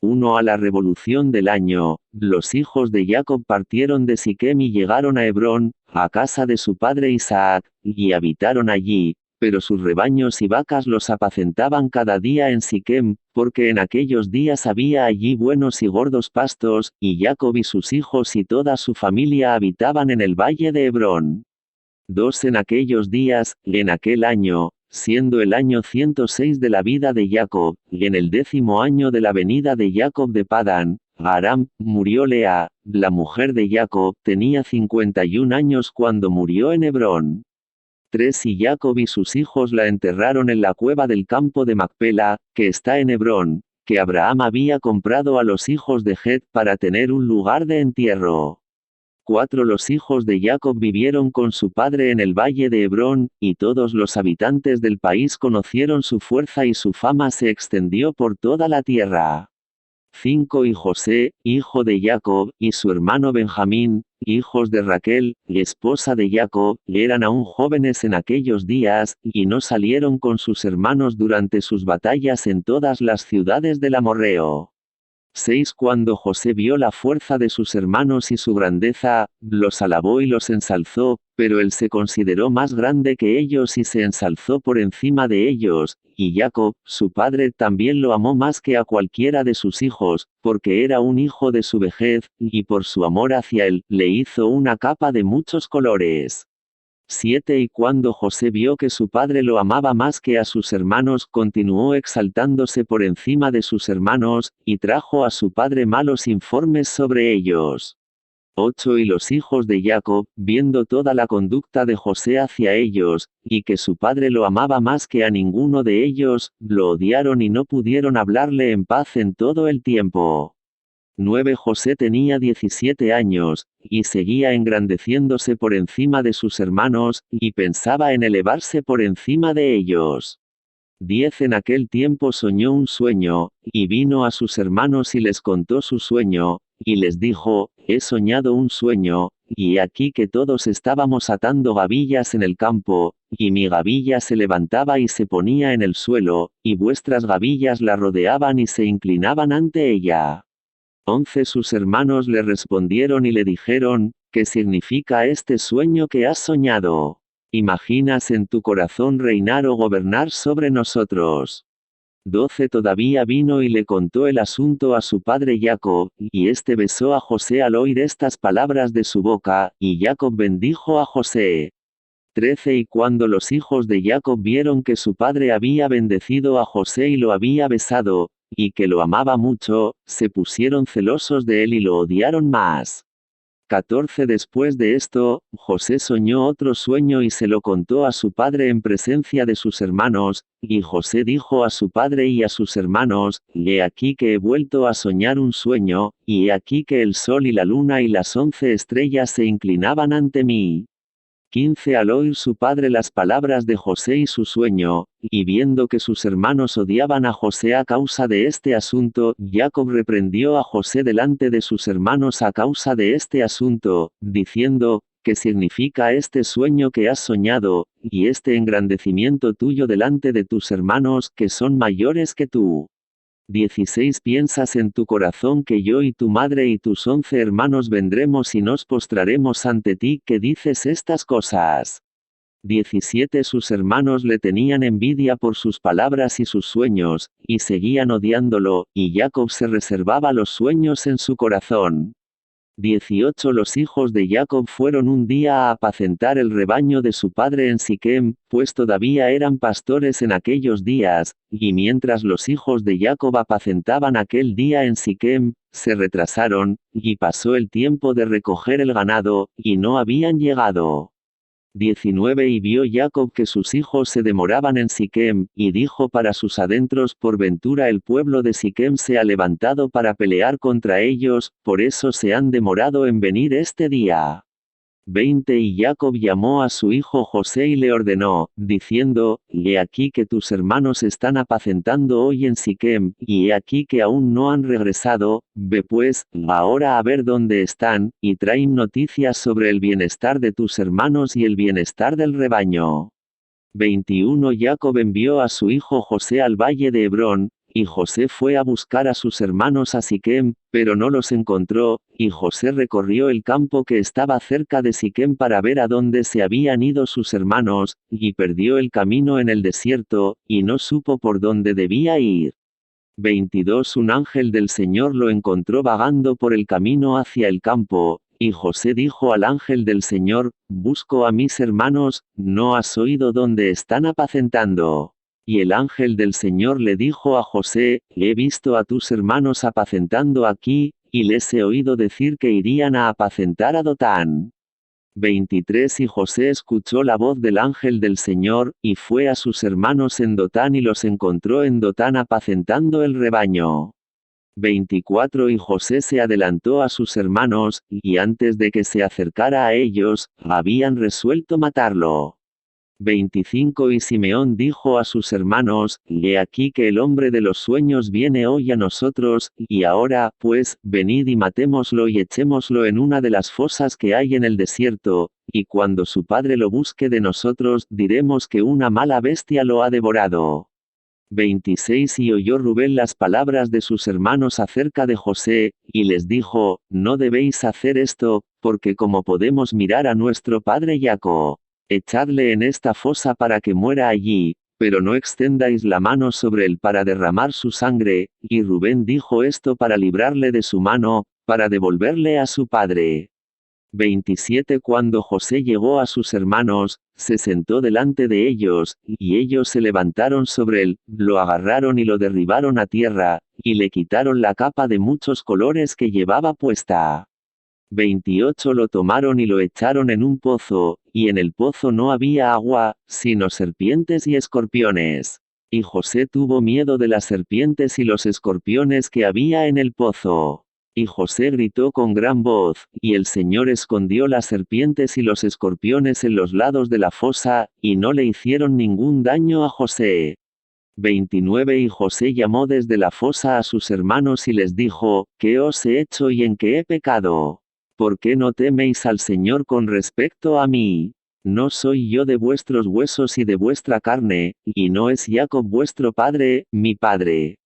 1 A la revolución del año, los hijos de Jacob partieron de Siquem y llegaron a Hebrón, a casa de su padre Isaac, y habitaron allí, pero sus rebaños y vacas los apacentaban cada día en Siquem, porque en aquellos días había allí buenos y gordos pastos, y Jacob y sus hijos y toda su familia habitaban en el valle de Hebrón. 2 En aquellos días, en aquel año, siendo el año 106 de la vida de Jacob, y en el 10º año de la venida de Jacob de Padán, Aram, murió Lea, la mujer de Jacob, tenía 51 años cuando murió en Hebrón. 3 Y Jacob y sus hijos la enterraron en la cueva del campo de Macpela, que está en Hebrón, que Abraham había comprado a los hijos de Het para tener un lugar de entierro. 4 Los hijos de Jacob vivieron con su padre en el valle de Hebrón, y todos los habitantes del país conocieron su fuerza y su fama se extendió por toda la tierra. 5 Y José, hijo de Jacob, y su hermano Benjamín, hijos de Raquel, esposa de Jacob, eran aún jóvenes en aquellos días, y no salieron con sus hermanos durante sus batallas en todas las ciudades del amorreo. 6 Cuando José vio la fuerza de sus hermanos y su grandeza, los alabó y los ensalzó, pero él se consideró más grande que ellos y se ensalzó por encima de ellos, y Jacob, su padre, también lo amó más que a cualquiera de sus hijos, porque era un hijo de su vejez, y por su amor hacia él, le hizo una capa de muchos colores. 7 Y cuando José vio que su padre lo amaba más que a sus hermanos, continuó exaltándose por encima de sus hermanos, y trajo a su padre malos informes sobre ellos. 8 Y los hijos de Jacob, viendo toda la conducta de José hacia ellos, y que su padre lo amaba más que a ninguno de ellos, lo odiaron y no pudieron hablarle en paz en todo el tiempo. 9 José tenía 17 años, y seguía engrandeciéndose por encima de sus hermanos, y pensaba en elevarse por encima de ellos. 10 En aquel tiempo soñó un sueño, y vino a sus hermanos y les contó su sueño, y les dijo, he soñado un sueño, y aquí que todos estábamos atando gavillas en el campo, y mi gavilla se levantaba y se ponía en el suelo, y vuestras gavillas la rodeaban y se inclinaban ante ella. 11 Sus hermanos le respondieron y le dijeron, ¿qué significa este sueño que has soñado? ¿Imaginas en tu corazón reinar o gobernar sobre nosotros? 12 Todavía vino y le contó el asunto a su padre Jacob, y éste besó a José al oír estas palabras de su boca, y Jacob bendijo a José. 13 Y cuando los hijos de Jacob vieron que su padre había bendecido a José y lo había besado, y que lo amaba mucho, se pusieron celosos de él y lo odiaron más. 14 Después de esto, José soñó otro sueño y se lo contó a su padre en presencia de sus hermanos, y José dijo a su padre y a sus hermanos, he aquí que he vuelto a soñar un sueño, y he aquí que el sol y la luna y las 11 estrellas se inclinaban ante mí. 15 Al oír su padre las palabras de José y su sueño, y viendo que sus hermanos odiaban a José a causa de este asunto, Jacob reprendió a José delante de sus hermanos a causa de este asunto, diciendo, ¿qué significa este sueño que has soñado, y este engrandecimiento tuyo delante de tus hermanos que son mayores que tú? 16 Piensas en tu corazón que yo y tu madre y tus 11 hermanos vendremos y nos postraremos ante ti, que dices estas cosas. 17 Sus hermanos le tenían envidia por sus palabras y sus sueños, y seguían odiándolo, y Jacob se reservaba los sueños en su corazón. 18 Los hijos de Jacob fueron un día a apacentar el rebaño de su padre en Siquem, pues todavía eran pastores en aquellos días, y mientras los hijos de Jacob apacentaban aquel día en Siquem, se retrasaron, y pasó el tiempo de recoger el ganado, y no habían llegado. 19 Y vio Jacob que sus hijos se demoraban en Siquem, y dijo para sus adentros, por ventura el pueblo de Siquem se ha levantado para pelear contra ellos, por eso se han demorado en venir este día. 20 Y Jacob llamó a su hijo José y le ordenó, diciendo, he aquí que tus hermanos están apacentando hoy en Siquem, y he aquí que aún no han regresado, ve pues, ahora a ver dónde están, y traen noticias sobre el bienestar de tus hermanos y el bienestar del rebaño. 21 Jacob envió a su hijo José al valle de Hebrón, y José fue a buscar a sus hermanos a Siquem, pero no los encontró, y José recorrió el campo que estaba cerca de Siquem para ver a dónde se habían ido sus hermanos, y perdió el camino en el desierto, y no supo por dónde debía ir. 22 Un ángel del Señor lo encontró vagando por el camino hacia el campo, y José dijo al ángel del Señor, busco a mis hermanos, ¿no has oído dónde están apacentando? Y el ángel del Señor le dijo a José, he visto a tus hermanos apacentando aquí, y les he oído decir que irían a apacentar a Dotán. 23 Y José escuchó la voz del ángel del Señor, y fue a sus hermanos en Dotán y los encontró en Dotán apacentando el rebaño. 24 Y José se adelantó a sus hermanos, y antes de que se acercara a ellos, habían resuelto matarlo. 25 Y Simeón dijo a sus hermanos, he aquí que el hombre de los sueños viene hoy a nosotros, y ahora, pues, venid y matémoslo y echémoslo en una de las fosas que hay en el desierto, y cuando su padre lo busque de nosotros, diremos que una mala bestia lo ha devorado. 26 Y oyó Rubén las palabras de sus hermanos acerca de José, y les dijo, no debéis hacer esto, porque como podemos mirar a nuestro padre Jacob, echadle en esta fosa para que muera allí, pero no extendáis la mano sobre él para derramar su sangre, y Rubén dijo esto para librarle de su mano, para devolverle a su padre. 27 Cuando José llegó a sus hermanos, se sentó delante de ellos, y ellos se levantaron sobre él, lo agarraron y lo derribaron a tierra, y le quitaron la capa de muchos colores que llevaba puesta. 28 Lo tomaron y lo echaron en un pozo, y en el pozo no había agua, sino serpientes y escorpiones. Y José tuvo miedo de las serpientes y los escorpiones que había en el pozo. Y José gritó con gran voz, y el Señor escondió las serpientes y los escorpiones en los lados de la fosa, y no le hicieron ningún daño a José. 29 Y José llamó desde la fosa a sus hermanos y les dijo, ¿qué os he hecho y en qué he pecado? ¿Por qué no teméis al Señor con respecto a mí? ¿No soy yo de vuestros huesos y de vuestra carne, y no es Jacob vuestro padre, mi padre?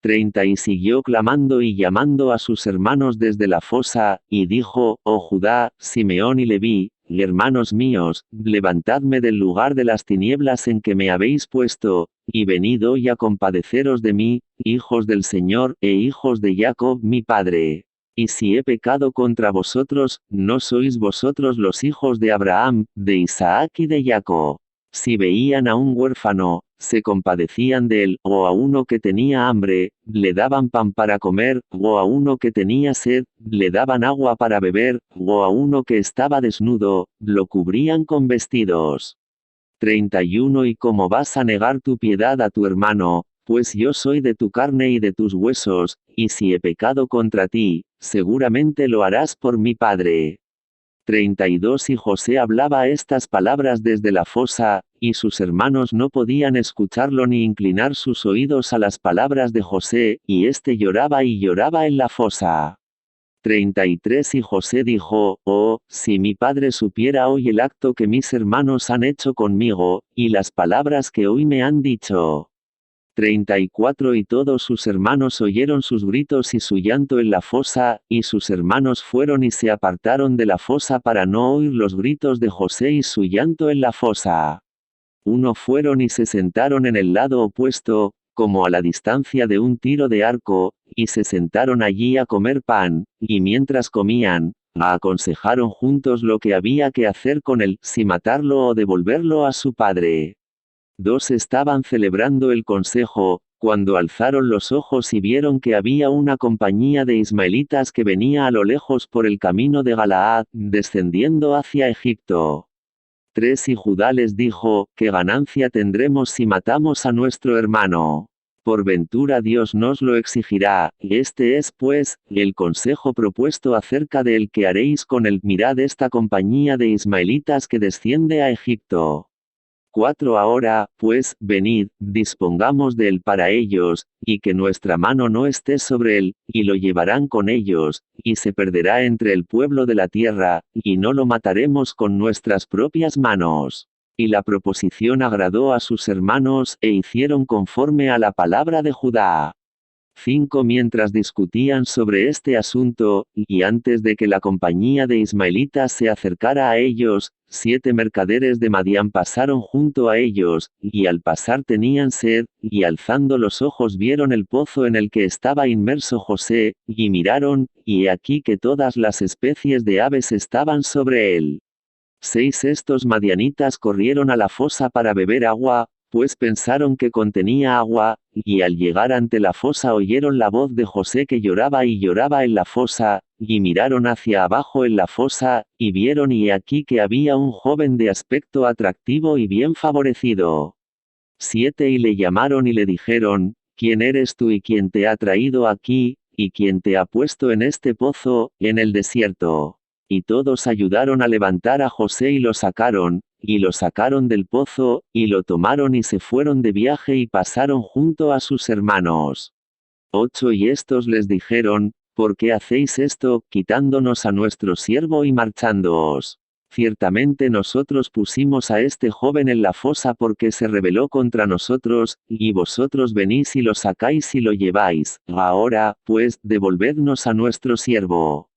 30 Y siguió clamando y llamando a sus hermanos desde la fosa, y dijo, oh Judá, Simeón y Leví, hermanos míos, levantadme del lugar de las tinieblas en que me habéis puesto, y venid hoy a compadeceros de mí, hijos del Señor, e hijos de Jacob mi padre. Y si he pecado contra vosotros, ¿no sois vosotros los hijos de Abraham, de Isaac y de Jacob? Si veían a un huérfano, se compadecían de él, o a uno que tenía hambre, le daban pan para comer, o a uno que tenía sed, le daban agua para beber, o a uno que estaba desnudo, lo cubrían con vestidos. 31 Y cómo vas a negar tu piedad a tu hermano, pues yo soy de tu carne y de tus huesos, y si he pecado contra ti, seguramente lo harás por mi padre. 32 Y José hablaba estas palabras desde la fosa, y sus hermanos no podían escucharlo ni inclinar sus oídos a las palabras de José, y éste lloraba y lloraba en la fosa. 33 Y José dijo, oh, si mi padre supiera hoy el acto que mis hermanos han hecho conmigo, y las palabras que hoy me han dicho. 34 Y todos sus hermanos oyeron sus gritos y su llanto en la fosa, y sus hermanos fueron y se apartaron de la fosa para no oír los gritos de José y su llanto en la fosa. Uno fueron y se sentaron en el lado opuesto, como a la distancia de un tiro de arco, y se sentaron allí a comer pan, y mientras comían, aconsejaron juntos lo que había que hacer con él, si matarlo o devolverlo a su padre. 2 Estaban celebrando el consejo, cuando alzaron los ojos y vieron que había una compañía de ismaelitas que venía a lo lejos por el camino de Galaad, descendiendo hacia Egipto. 3 Y Judá les dijo, ¿qué ganancia tendremos si matamos a nuestro hermano? Por ventura Dios nos lo exigirá, y este es pues, el consejo propuesto acerca de el que haréis con él. Mirad esta compañía de ismaelitas que desciende a Egipto. 4 Ahora, pues, venid, dispongamos de él para ellos, y que nuestra mano no esté sobre él, y lo llevarán con ellos, y se perderá entre el pueblo de la tierra, y no lo mataremos con nuestras propias manos. Y la proposición agradó a sus hermanos, e hicieron conforme a la palabra de Judá. 5. Mientras discutían sobre este asunto, y antes de que la compañía de ismaelitas se acercara a ellos, 7 mercaderes de Madián pasaron junto a ellos, y al pasar tenían sed, y alzando los ojos vieron el pozo en el que estaba inmerso José, y miraron, y he aquí que todas las especies de aves estaban sobre él. 6. Estos madianitas corrieron a la fosa para beber agua, pues pensaron que contenía agua, y al llegar ante la fosa oyeron la voz de José que lloraba y lloraba en la fosa, y miraron hacia abajo en la fosa, y vieron y aquí que había un joven de aspecto atractivo y bien favorecido. 7. Y le llamaron y le dijeron, ¿quién eres tú y quién te ha traído aquí, y quién te ha puesto en este pozo, en el desierto? Y todos ayudaron a levantar a José y lo sacaron del pozo, y lo tomaron y se fueron de viaje y pasaron junto a sus hermanos. 8. Y estos les dijeron, ¿por qué hacéis esto, quitándonos a nuestro siervo y marchándoos? Ciertamente nosotros pusimos a este joven en la fosa porque se rebeló contra nosotros, y vosotros venís y lo sacáis y lo lleváis. Ahora, pues, devolvednos a nuestro siervo.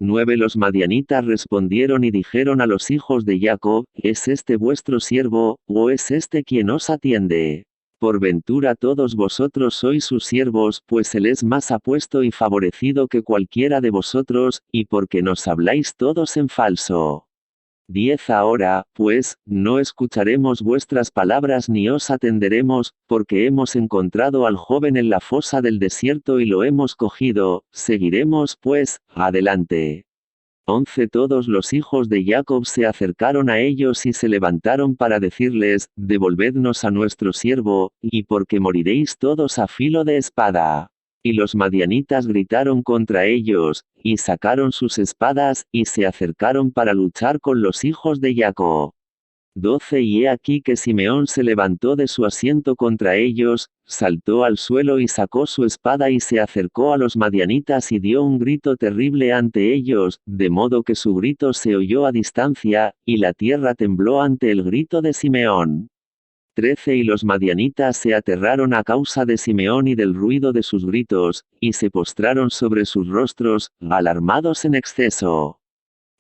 9. Los madianitas respondieron y dijeron a los hijos de Jacob, ¿es este vuestro siervo, o es este quien os atiende? Por ventura todos vosotros sois sus siervos, pues él es más apuesto y favorecido que cualquiera de vosotros, y porque nos habláis todos en falso. 10. Ahora, pues, no escucharemos vuestras palabras ni os atenderemos, porque hemos encontrado al joven en la fosa del desierto y lo hemos cogido, seguiremos pues, adelante. 11. Todos los hijos de Jacob se acercaron a ellos y se levantaron para decirles, devolvednos a nuestro siervo, y porque moriréis todos a filo de espada. Y los madianitas gritaron contra ellos, y sacaron sus espadas, y se acercaron para luchar con los hijos de Jacob. 12. Y he aquí que Simeón se levantó de su asiento contra ellos, saltó al suelo y sacó su espada y se acercó a los madianitas y dio un grito terrible ante ellos, de modo que su grito se oyó a distancia, y la tierra tembló ante el grito de Simeón. 13. Y los madianitas se aterraron a causa de Simeón y del ruido de sus gritos, y se postraron sobre sus rostros, alarmados en exceso.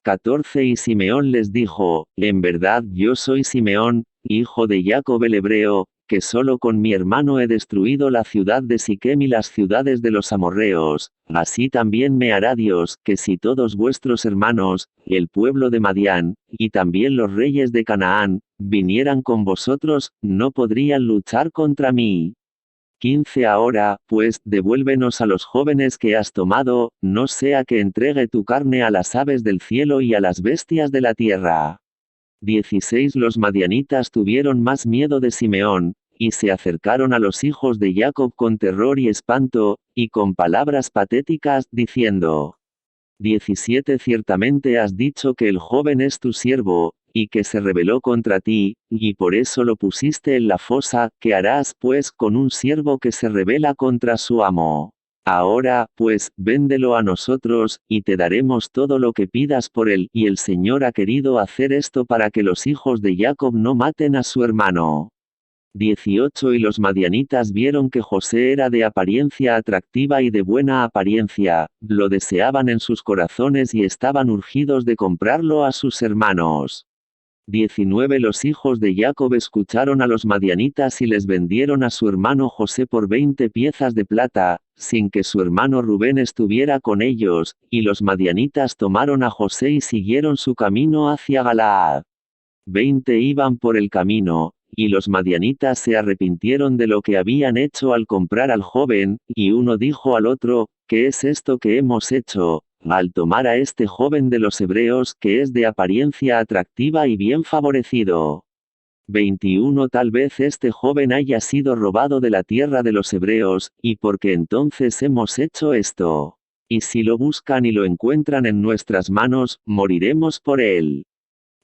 14. Y Simeón les dijo, en verdad yo soy Simeón, hijo de Jacob el hebreo, que solo con mi hermano he destruido la ciudad de Siquem y las ciudades de los amorreos, así también me hará Dios, que si todos vuestros hermanos, el pueblo de Madián, y también los reyes de Canaán, vinieran con vosotros, no podrían luchar contra mí. 15. Ahora, pues, devuélvenos a los jóvenes que has tomado, no sea que entregue tu carne a las aves del cielo y a las bestias de la tierra. 16. Los madianitas tuvieron más miedo de Simeón, y se acercaron a los hijos de Jacob con terror y espanto, y con palabras patéticas, diciendo. 17. Ciertamente has dicho que el joven es tu siervo, y que se rebeló contra ti, y por eso lo pusiste en la fosa. ¿Qué harás pues con un siervo que se rebela contra su amo? Ahora, pues, véndelo a nosotros, y te daremos todo lo que pidas por él. Y el Señor ha querido hacer esto para que los hijos de Jacob no maten a su hermano. 18. Y los madianitas vieron que José era de apariencia atractiva y de buena apariencia, lo deseaban en sus corazones y estaban urgidos de comprarlo a sus hermanos. 19. Los hijos de Jacob escucharon a los madianitas y les vendieron a su hermano José por 20 piezas de plata, sin que su hermano Rubén estuviera con ellos, y los madianitas tomaron a José y siguieron su camino hacia Galaad. 20. Iban por el camino, y los madianitas se arrepintieron de lo que habían hecho al comprar al joven, y uno dijo al otro, ¿qué es esto que hemos hecho? Al tomar a este joven de los hebreos que es de apariencia atractiva y bien favorecido. 21. Tal vez este joven haya sido robado de la tierra de los hebreos, y porque entonces hemos hecho esto. Y si lo buscan y lo encuentran en nuestras manos, moriremos por él.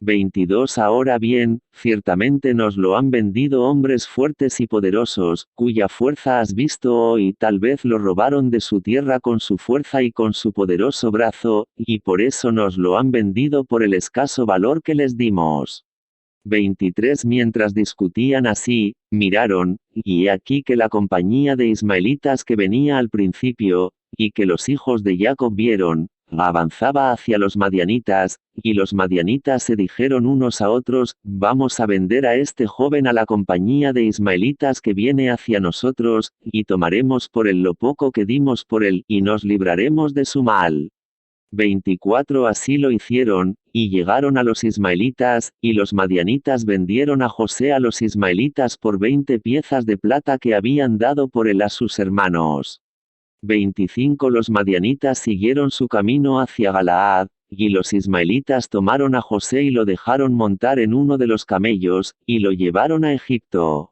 22. Ahora bien, ciertamente nos lo han vendido hombres fuertes y poderosos, cuya fuerza has visto hoy, tal vez lo robaron de su tierra con su fuerza y con su poderoso brazo, y por eso nos lo han vendido por el escaso valor que les dimos. 23 Mientras discutían así, miraron, y he aquí que la compañía de ismaelitas que venía al principio, y que los hijos de Jacob vieron, avanzaba hacia los madianitas, y los madianitas se dijeron unos a otros, vamos a vender a este joven a la compañía de ismaelitas que viene hacia nosotros, y tomaremos por él lo poco que dimos por él, y nos libraremos de su mal. 24 Así lo hicieron, y llegaron a los ismaelitas, y los madianitas vendieron a José a los ismaelitas por 20 piezas de plata que habían dado por él a sus hermanos. 25 Los madianitas siguieron su camino hacia Galaad, y los ismaelitas tomaron a José y lo dejaron montar en uno de los camellos, y lo llevaron a Egipto.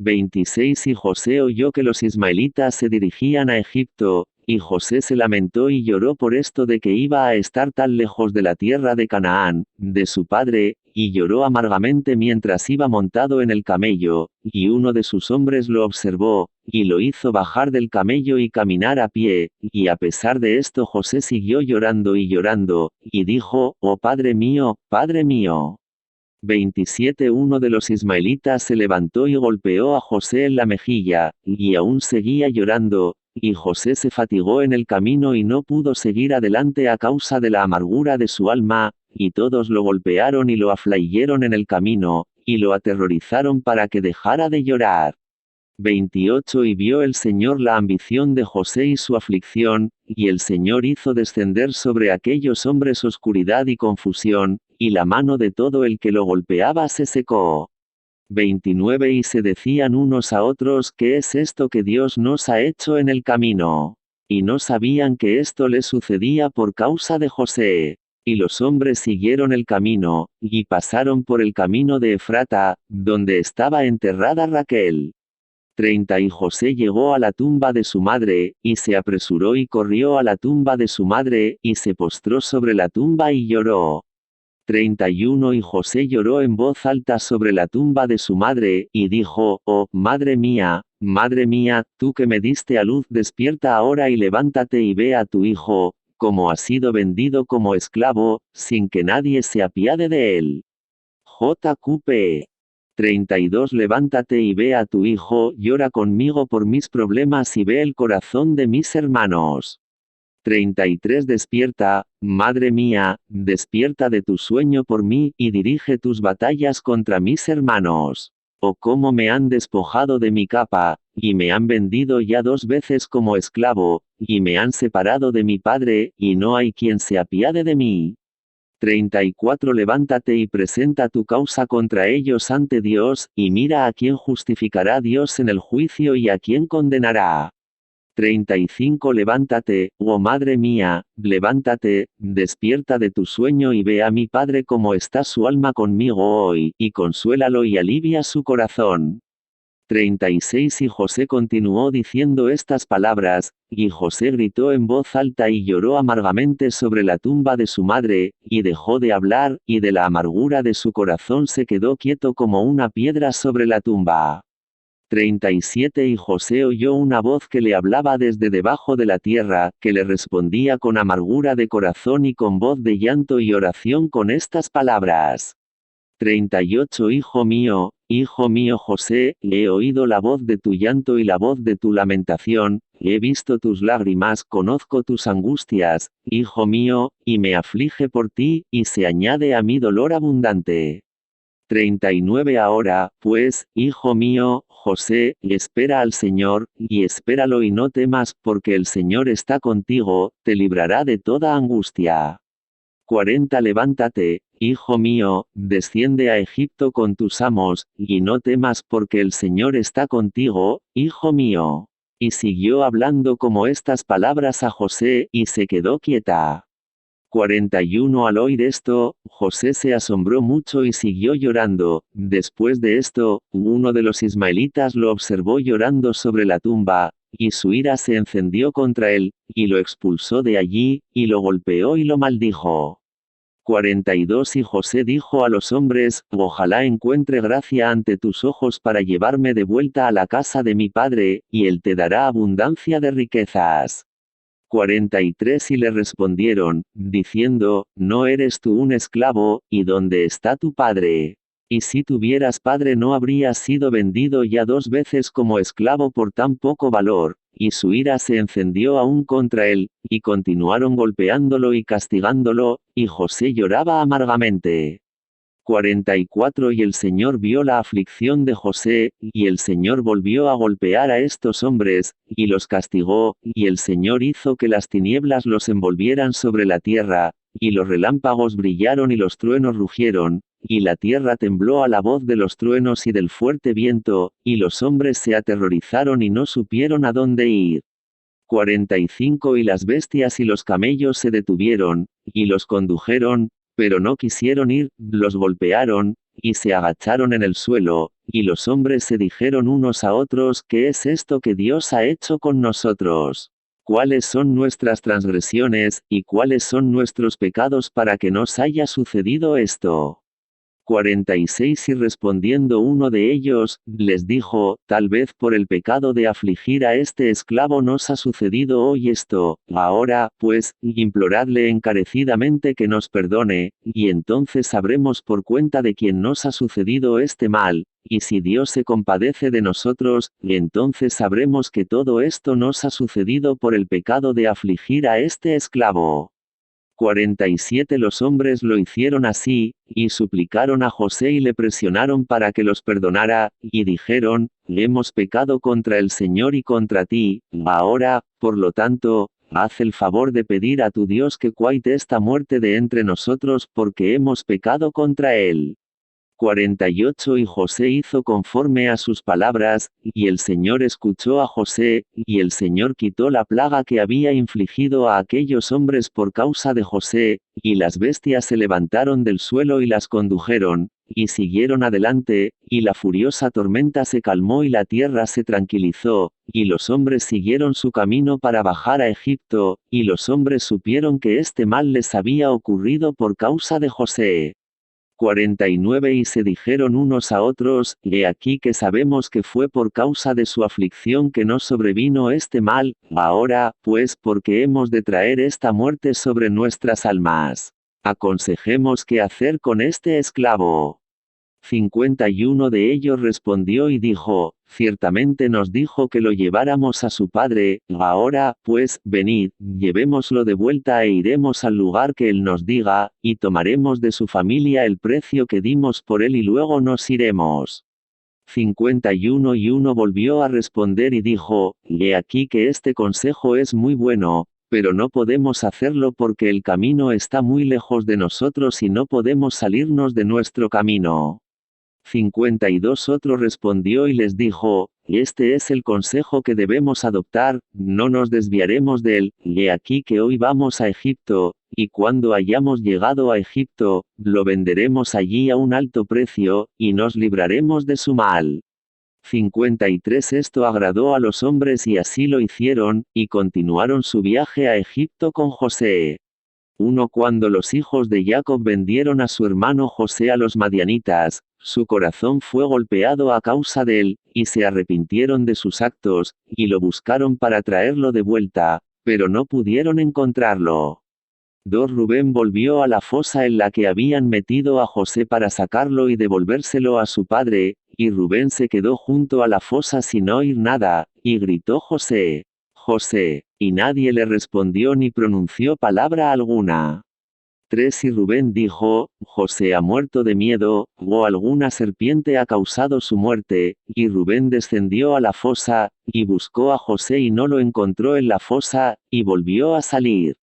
26 Y José oyó que los ismaelitas se dirigían a Egipto, y José se lamentó y lloró por esto de que iba a estar tan lejos de la tierra de Canaán, de su padre, y lloró amargamente mientras iba montado en el camello, y uno de sus hombres lo observó, y lo hizo bajar del camello y caminar a pie, y a pesar de esto José siguió llorando, y dijo, oh Padre mío, Padre mío. 27 Uno de los ismaelitas se levantó y golpeó a José en la mejilla, y aún seguía llorando, y José se fatigó en el camino y no pudo seguir adelante a causa de la amargura de su alma, y todos lo golpearon y lo afligieron en el camino, y lo aterrorizaron para que dejara de llorar. 28 Y vio el Señor la ambición de José y su aflicción, y el Señor hizo descender sobre aquellos hombres oscuridad y confusión, y la mano de todo el que lo golpeaba se secó. 29 Y se decían unos a otros, ¿qué es esto que Dios nos ha hecho en el camino? Y no sabían que esto le sucedía por causa de José. Y los hombres siguieron el camino, y pasaron por el camino de Efrata, donde estaba enterrada Raquel. 30 Y José llegó a la tumba de su madre, y se apresuró y corrió a la tumba de su madre, y se postró sobre la tumba y lloró. 31 Y José lloró en voz alta sobre la tumba de su madre, y dijo, oh, madre mía, tú que me diste a luz, despierta ahora y levántate y ve a tu hijo, como ha sido vendido como esclavo, sin que nadie se apiade de él. JQP 32 Levántate y ve a tu hijo, llora conmigo por mis problemas y ve el corazón de mis hermanos. 33 Despierta, madre mía, despierta de tu sueño por mí, y dirige tus batallas contra mis hermanos. Oh cómo me han despojado de mi capa, y me han vendido ya 2 veces como esclavo, y me han separado de mi padre, y no hay quien se apiade de mí. 34 Levántate y presenta tu causa contra ellos ante Dios, y mira a quién justificará Dios en el juicio y a quién condenará. 35 Levántate, oh madre mía, levántate, despierta de tu sueño y ve a mi padre como está su alma conmigo hoy, y consuélalo y alivia su corazón. 36 Y José continuó diciendo estas palabras, y José gritó en voz alta y lloró amargamente sobre la tumba de su madre, y dejó de hablar, y de la amargura de su corazón se quedó quieto como una piedra sobre la tumba. 37 Y José oyó una voz que le hablaba desde debajo de la tierra, que le respondía con amargura de corazón y con voz de llanto y oración con estas palabras. 38 Hijo mío, José, he oído la voz de tu llanto y la voz de tu lamentación, he visto tus lágrimas, conozco tus angustias, hijo mío, y me aflige por ti, y se añade a mi dolor abundante. 39 Ahora, pues, hijo mío, José, espera al Señor, y espéralo y no temas, porque el Señor está contigo, te librará de toda angustia. 40 Levántate, hijo mío, desciende a Egipto con tus amos, y no temas porque el Señor está contigo, hijo mío. Y siguió hablando como estas palabras a José, y se quedó quieta. 41 Al oír esto, José se asombró mucho y siguió llorando. Después de esto, uno de los ismaelitas lo observó llorando sobre la tumba, y su ira se encendió contra él, y lo expulsó de allí, y lo golpeó y lo maldijo. 42 Y José dijo a los hombres, ojalá encuentre gracia ante tus ojos para llevarme de vuelta a la casa de mi padre, y él te dará abundancia de riquezas. 43 Y le respondieron, diciendo, ¿no eres tú un esclavo, y dónde está tu padre? Y si tuvieras padre no habrías sido vendido ya 2 veces como esclavo por tan poco valor. Y su ira se encendió aún contra él, y continuaron golpeándolo y castigándolo, y José lloraba amargamente. 44 Y el Señor vio la aflicción de José, y el Señor volvió a golpear a estos hombres, y los castigó, y el Señor hizo que las tinieblas los envolvieran sobre la tierra, y los relámpagos brillaron y los truenos rugieron, y la tierra tembló a la voz de los truenos y del fuerte viento, y los hombres se aterrorizaron y no supieron a dónde ir. 45 Y las bestias y los camellos se detuvieron, y los condujeron, pero no quisieron ir, los golpearon, y se agacharon en el suelo, y los hombres se dijeron unos a otros: ¿Qué es esto que Dios ha hecho con nosotros? ¿Cuáles son nuestras transgresiones, y cuáles son nuestros pecados para que nos haya sucedido esto? 46 Y respondiendo uno de ellos, les dijo: Tal vez por el pecado de afligir a este esclavo nos ha sucedido hoy esto. Ahora, pues, imploradle encarecidamente que nos perdone, y entonces sabremos por cuenta de quién nos ha sucedido este mal, y si Dios se compadece de nosotros, entonces sabremos que todo esto nos ha sucedido por el pecado de afligir a este esclavo. 47 Los hombres lo hicieron así, y suplicaron a José y le presionaron para que los perdonara, y dijeron: Hemos pecado contra el Señor y contra ti. Ahora, por lo tanto, haz el favor de pedir a tu Dios que quite esta muerte de entre nosotros, porque hemos pecado contra él. 48 Y José hizo conforme a sus palabras, y el Señor escuchó a José, y el Señor quitó la plaga que había infligido a aquellos hombres por causa de José, y las bestias se levantaron del suelo y las condujeron, y siguieron adelante, y la furiosa tormenta se calmó y la tierra se tranquilizó, y los hombres siguieron su camino para bajar a Egipto, y los hombres supieron que este mal les había ocurrido por causa de José. 49 Y se dijeron unos a otros: He aquí que sabemos que fue por causa de su aflicción que nos sobrevino este mal. Ahora, pues, ¿por qué hemos de traer esta muerte sobre nuestras almas? Aconsejemos qué hacer con este esclavo. 51 De ellos respondió y dijo: Ciertamente nos dijo que lo lleváramos a su padre. Ahora, pues, venid, llevémoslo de vuelta e iremos al lugar que él nos diga, y tomaremos de su familia el precio que dimos por él y luego nos iremos. 51 Y uno volvió a responder y dijo: He aquí que este consejo es muy bueno, pero no podemos hacerlo porque el camino está muy lejos de nosotros y no podemos salirnos de nuestro camino. 52 Otro respondió y les dijo: Este es el consejo que debemos adoptar, no nos desviaremos de él. He aquí que hoy vamos a Egipto, y cuando hayamos llegado a Egipto, lo venderemos allí a un alto precio, y nos libraremos de su mal. 53 Esto agradó a los hombres y así lo hicieron, y continuaron su viaje a Egipto con José. Cuando los hijos de Jacob vendieron a su hermano José a los madianitas, su corazón fue golpeado a causa de él, y se arrepintieron de sus actos, y lo buscaron para traerlo de vuelta, pero no pudieron encontrarlo. Rubén volvió a la fosa en la que habían metido a José para sacarlo y devolvérselo a su padre, y Rubén se quedó junto a la fosa sin oír nada, y gritó: José, José, y nadie le respondió ni pronunció palabra alguna. 3 Y Rubén dijo: José ha muerto de miedo, o alguna serpiente ha causado su muerte. Y Rubén descendió a la fosa, y buscó a José y no lo encontró en la fosa, y volvió a salir.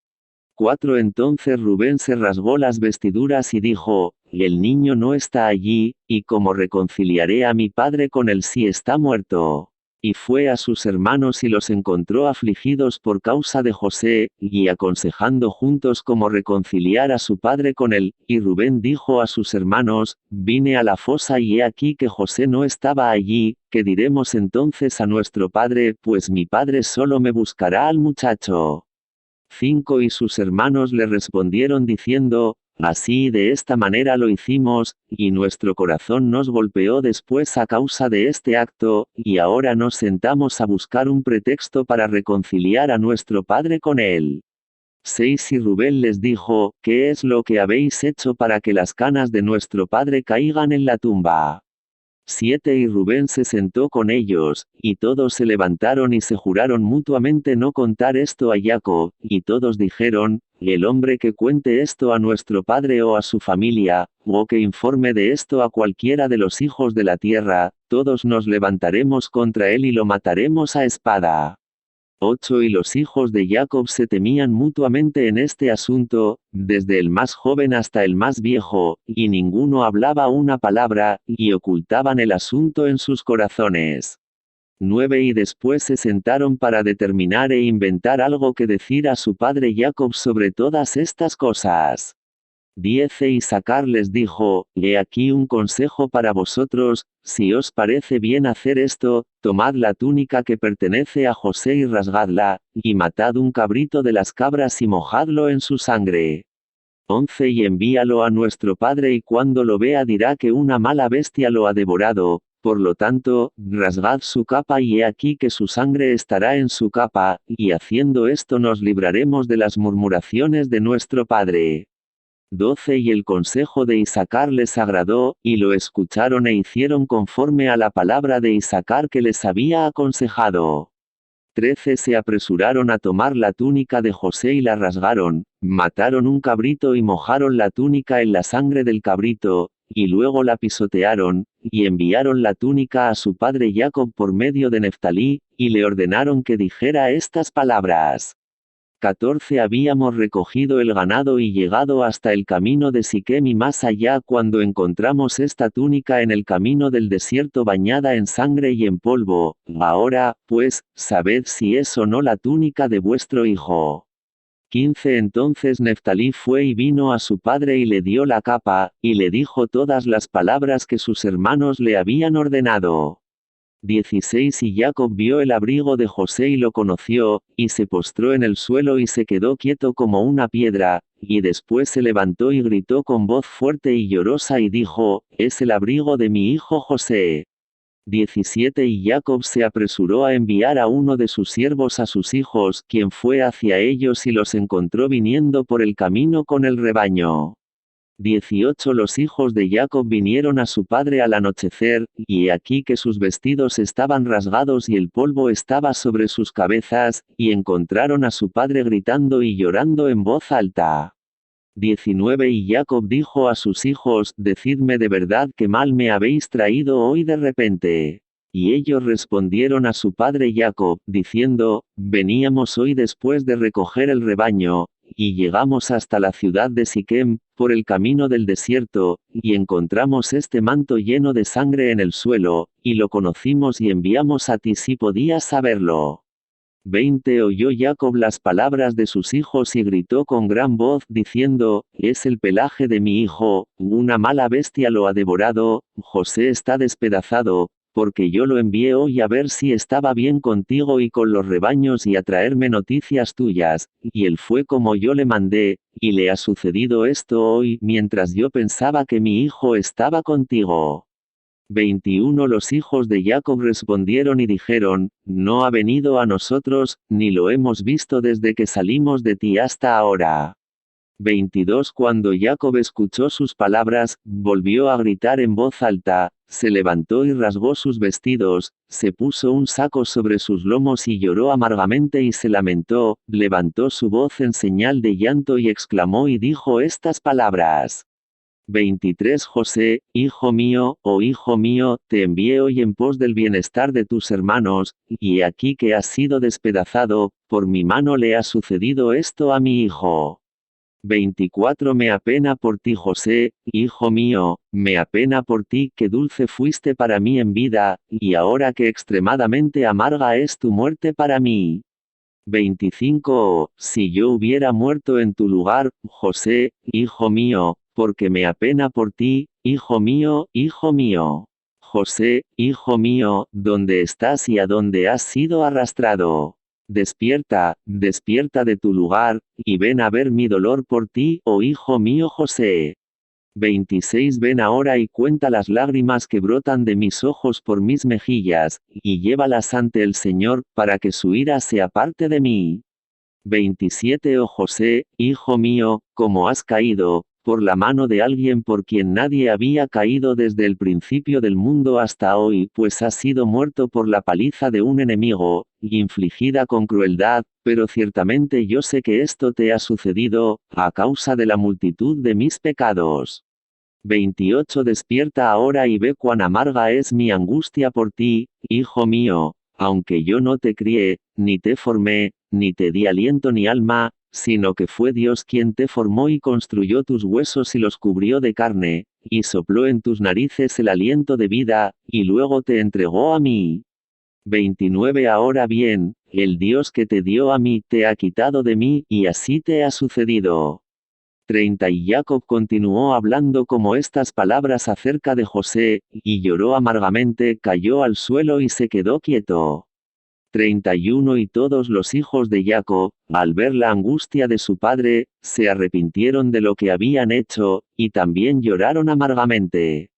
4 Entonces Rubén se rasgó las vestiduras y dijo: El niño no está allí, y ¿cómo reconciliaré a mi padre con él si está muerto? Y fue a sus hermanos y los encontró afligidos por causa de José, y aconsejando juntos cómo reconciliar a su padre con él. Y Rubén dijo a sus hermanos: Vine a la fosa y he aquí que José no estaba allí. ¿Qué diremos entonces a nuestro padre? Pues mi padre solo me buscará al muchacho. 5 Y sus hermanos le respondieron diciendo: Así y de esta manera lo hicimos, y nuestro corazón nos golpeó después a causa de este acto, y ahora nos sentamos a buscar un pretexto para reconciliar a nuestro padre con él. 6 Y Rubén les dijo, ¿qué es lo que habéis hecho para que las canas de nuestro padre caigan en la tumba? 7 Y Rubén se sentó con ellos, y todos se levantaron y se juraron mutuamente no contar esto a Jacob, y todos dijeron, el hombre que cuente esto a nuestro padre o a su familia, o que informe de esto a cualquiera de los hijos de la tierra, todos nos levantaremos contra él y lo mataremos a espada. 8 Y los hijos de Jacob se temían mutuamente en este asunto, desde el más joven hasta el más viejo, y ninguno hablaba una palabra, y ocultaban el asunto en sus corazones. 9 Y después se sentaron para determinar e inventar algo que decir a su padre Jacob sobre todas estas cosas. 10 Y Isacar les dijo, he aquí un consejo para vosotros, si os parece bien hacer esto, tomad la túnica que pertenece a José y rasgadla, y matad un cabrito de las cabras y mojadlo en su sangre. 11 Y envíalo a nuestro padre y cuando lo vea dirá que una mala bestia lo ha devorado, por lo tanto, rasgad su capa y he aquí que su sangre estará en su capa, y haciendo esto nos libraremos de las murmuraciones de nuestro padre. 12 Y el consejo de Isacar les agradó, y lo escucharon e hicieron conforme a la palabra de Isacar que les había aconsejado. 13 Se apresuraron a tomar la túnica de José y la rasgaron, mataron un cabrito y mojaron la túnica en la sangre del cabrito, y luego la pisotearon, y enviaron la túnica a su padre Jacob por medio de Neftalí, y le ordenaron que dijera estas palabras. 14 Habíamos recogido el ganado y llegado hasta el camino de Siquem y más allá cuando encontramos esta túnica en el camino del desierto bañada en sangre y en polvo, ahora, pues, sabed si es o no la túnica de vuestro hijo. 15 Entonces Neftalí fue y vino a su padre y le dio la capa, y le dijo todas las palabras que sus hermanos le habían ordenado. 16 Y Jacob vio el abrigo de José y lo conoció, y se postró en el suelo y se quedó quieto como una piedra, y después se levantó y gritó con voz fuerte y llorosa y dijo, es el abrigo de mi hijo José. 17 Y Jacob se apresuró a enviar a uno de sus siervos a sus hijos, quien fue hacia ellos y los encontró viniendo por el camino con el rebaño. 18 Los hijos de Jacob vinieron a su padre al anochecer, y he aquí que sus vestidos estaban rasgados y el polvo estaba sobre sus cabezas, y encontraron a su padre gritando y llorando en voz alta. 19 Y Jacob dijo a sus hijos, decidme de verdad qué mal me habéis traído hoy de repente. Y ellos respondieron a su padre Jacob, diciendo, veníamos hoy después de recoger el rebaño, y llegamos hasta la ciudad de Siquem, por el camino del desierto, y encontramos este manto lleno de sangre en el suelo, y lo conocimos y enviamos a ti si podías saberlo. 20 Oyó Jacob las palabras de sus hijos y gritó con gran voz, diciendo, es el pelaje de mi hijo, una mala bestia lo ha devorado, José está despedazado, porque yo lo envié hoy a ver si estaba bien contigo y con los rebaños y a traerme noticias tuyas, y él fue como yo le mandé, y le ha sucedido esto hoy, mientras yo pensaba que mi hijo estaba contigo. 21 Los hijos de Jacob respondieron y dijeron, no ha venido a nosotros, ni lo hemos visto desde que salimos de ti hasta ahora. 22 Cuando Jacob escuchó sus palabras, volvió a gritar en voz alta, se levantó y rasgó sus vestidos, se puso un saco sobre sus lomos y lloró amargamente y se lamentó, levantó su voz en señal de llanto y exclamó y dijo estas palabras. 23 José, hijo mío, oh hijo mío, te envié hoy en pos del bienestar de tus hermanos, y he aquí que has sido despedazado, por mi mano le ha sucedido esto a mi hijo. 24 Me apena por ti José, hijo mío, me apena por ti que dulce fuiste para mí en vida, y ahora que extremadamente amarga es tu muerte para mí. 25 Si yo hubiera muerto en tu lugar, José, hijo mío, porque me apena por ti, hijo mío, hijo mío. José, hijo mío, ¿dónde estás y a dónde has sido arrastrado? Despierta, despierta de tu lugar, y ven a ver mi dolor por ti, oh hijo mío José. 26 Ven ahora y cuenta las lágrimas que brotan de mis ojos por mis mejillas, y llévalas ante el Señor, para que su ira se aparte de mí. 27 Oh José, hijo mío, como has caído, por la mano de alguien por quien nadie había caído desde el principio del mundo hasta hoy, pues has sido muerto por la paliza de un enemigo, infligida con crueldad, pero ciertamente yo sé que esto te ha sucedido, a causa de la multitud de mis pecados. 28 Despierta ahora y ve cuán amarga es mi angustia por ti, hijo mío, aunque yo no te crié, ni te formé, ni te di aliento ni alma, sino que fue Dios quien te formó y construyó tus huesos y los cubrió de carne, y sopló en tus narices el aliento de vida, y luego te entregó a mí. 29 Ahora bien, el Dios que te dio a mí te ha quitado de mí, y así te ha sucedido. 30 Y Jacob continuó hablando como estas palabras acerca de José, y lloró amargamente, cayó al suelo y se quedó quieto. 31 Y todos los hijos de Jacob, al ver la angustia de su padre, se arrepintieron de lo que habían hecho, y también lloraron amargamente.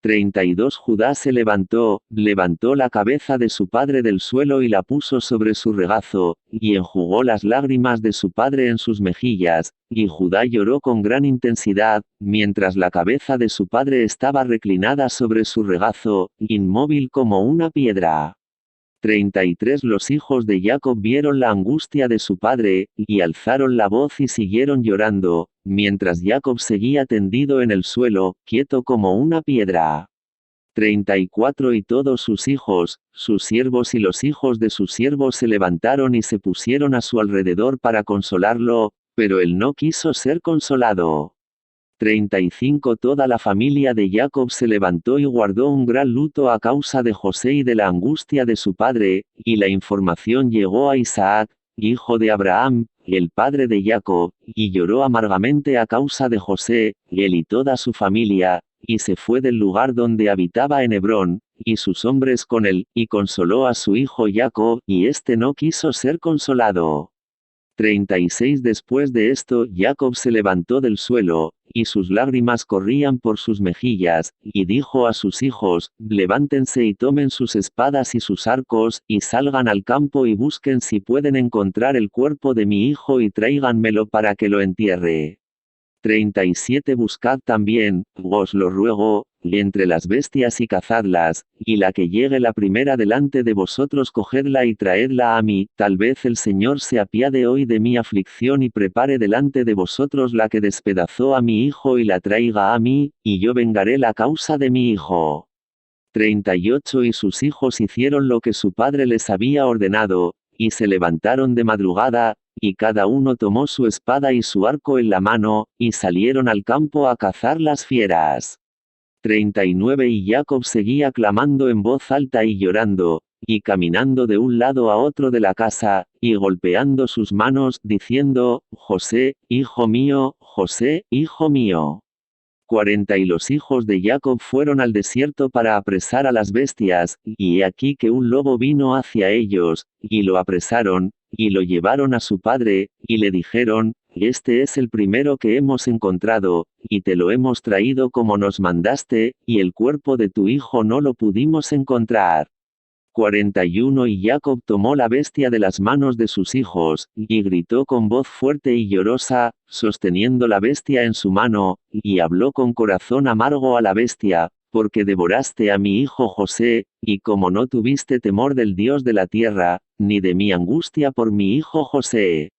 32 Judá se levantó la cabeza de su padre del suelo y la puso sobre su regazo, y enjugó las lágrimas de su padre en sus mejillas, y Judá lloró con gran intensidad, mientras la cabeza de su padre estaba reclinada sobre su regazo, inmóvil como una piedra. 33 Los hijos de Jacob vieron la angustia de su padre, y alzaron la voz y siguieron llorando, mientras Jacob seguía tendido en el suelo, quieto como una piedra. 34 Y todos sus hijos, sus siervos y los hijos de sus siervos se levantaron y se pusieron a su alrededor para consolarlo, pero él no quiso ser consolado. 35 Toda la familia de Jacob se levantó y guardó un gran luto a causa de José y de la angustia de su padre, y la información llegó a Isaac, hijo de Abraham, el padre de Jacob, y lloró amargamente a causa de José, él y toda su familia, y se fue del lugar donde habitaba en Hebrón, y sus hombres con él, y consoló a su hijo Jacob, y éste no quiso ser consolado. 36 Después de esto, Jacob se levantó del suelo, y sus lágrimas corrían por sus mejillas, y dijo a sus hijos, levántense y tomen sus espadas y sus arcos, y salgan al campo y busquen si pueden encontrar el cuerpo de mi hijo y tráiganmelo para que lo entierre. 37 Buscad también, os lo ruego, entre las bestias y cazadlas, y la que llegue la primera delante de vosotros cogedla y traedla a mí, tal vez el Señor se apiade hoy de mi aflicción y prepare delante de vosotros la que despedazó a mi hijo y la traiga a mí, y yo vengaré la causa de mi hijo. 38 Y sus hijos hicieron lo que su padre les había ordenado, y se levantaron de madrugada, y cada uno tomó su espada y su arco en la mano, y salieron al campo a cazar las fieras. 39 Y Jacob seguía clamando en voz alta y llorando, y caminando de un lado a otro de la casa, y golpeando sus manos, diciendo, José, hijo mío, José, hijo mío. 40 Y los hijos de Jacob fueron al desierto para apresar a las bestias, y he aquí que un lobo vino hacia ellos, y lo apresaron, y lo llevaron a su padre, y le dijeron, este es el primero que hemos encontrado, y te lo hemos traído como nos mandaste, y el cuerpo de tu hijo no lo pudimos encontrar. 41 Y Jacob tomó la bestia de las manos de sus hijos, y gritó con voz fuerte y llorosa, sosteniendo la bestia en su mano, y habló con corazón amargo a la bestia, porque devoraste a mi hijo José, y como no tuviste temor del Dios de la tierra, ni de mi angustia por mi hijo José.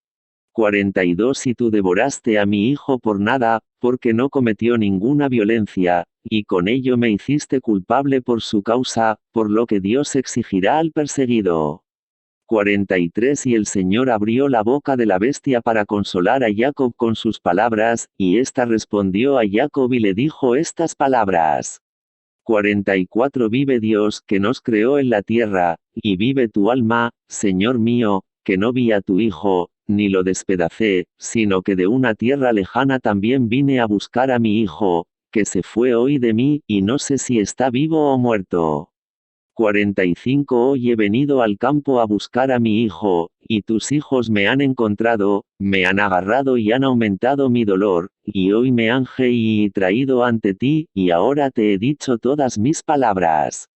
42 Y tú devoraste a mi hijo por nada, porque no cometió ninguna violencia, y con ello me hiciste culpable por su causa, por lo que Dios exigirá al perseguido. 43 Y el Señor abrió la boca de la bestia para consolar a Jacob con sus palabras, y ésta respondió a Jacob y le dijo estas palabras. 44 Vive Dios, que nos creó en la tierra, y vive tu alma, Señor mío, que no vi a tu hijo, ni lo despedacé, sino que de una tierra lejana también vine a buscar a mi hijo, que se fue hoy de mí, y no sé si está vivo o muerto. 45 Hoy he venido al campo a buscar a mi hijo, y tus hijos me han encontrado, me han agarrado y han aumentado mi dolor, y hoy me han traído ante ti, y ahora te he dicho todas mis palabras.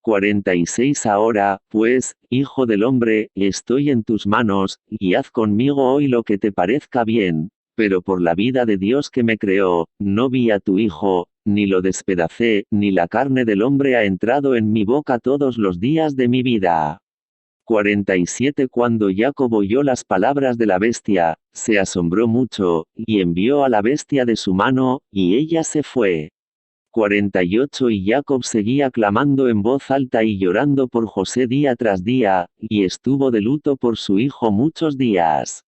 46 Ahora, pues, hijo del hombre, estoy en tus manos, y haz conmigo hoy lo que te parezca bien. Pero por la vida de Dios que me creó, no vi a tu hijo, ni lo despedacé, ni la carne del hombre ha entrado en mi boca todos los días de mi vida. 47 Cuando Jacob oyó las palabras de la bestia, se asombró mucho, y envió a la bestia de su mano, y ella se fue. 48 Y Jacob seguía clamando en voz alta y llorando por José día tras día, y estuvo de luto por su hijo muchos días.